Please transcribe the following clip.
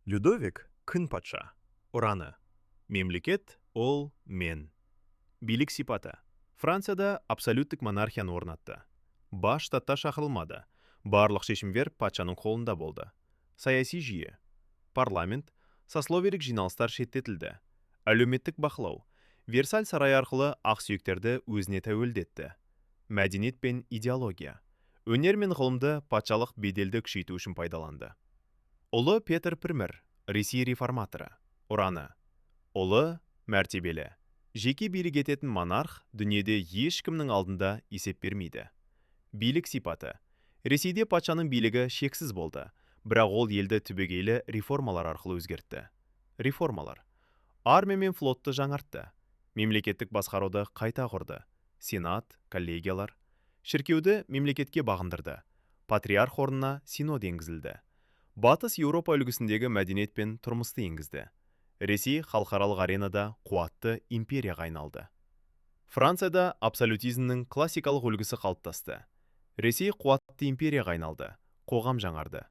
Людовик күн патша. Ураны. Мемлекет ол мен. Билік сипаты. Францияда абсолюттік монархияны орнатты. Бас штатта шақырылмады. Барлық шешімдер патшаның қолында болды. Саяси жүйе. Парламент, сословиелік жиналыстар шеттетілді. Әлеуметтік бақылау. Версаль сарайы арқылы ақсүйектерді өзіне тәуелдетті. Мәдениет пен идеология. Өнер мен ғылымды патшалық беделді күшейту үшін пайдаланды. Ұлы Петр Пірмір, Ресей реформаторы. Ураны. Ұлы, мәртебелі. Жеке билік ететін монарх дүниеде ешкімнің алдында есеп бермейді. Билік сипаты. Ресейде патшаның билігі шексіз болды, бірақ ол елді түбегейлі реформалар арқылы өзгертті. Реформалар. Армия мен флотты жаңартты. Мемлекеттік басқаруды қайта құрды. Сенат, коллегиялар. Шіркеуді мемлекетке бағындырды. Патриарх орнына синод енгізілді. Батыс Еуропа үлгісіндегі мәдениет пен тұрмысты енгізді. Ресей халықаралық аренада қуатты империяға айналды. Францияда абсолютизмнің классикалық үлгісі қалыптасты. Ресей қуатты империяға айналды. Қоғам жаңарды.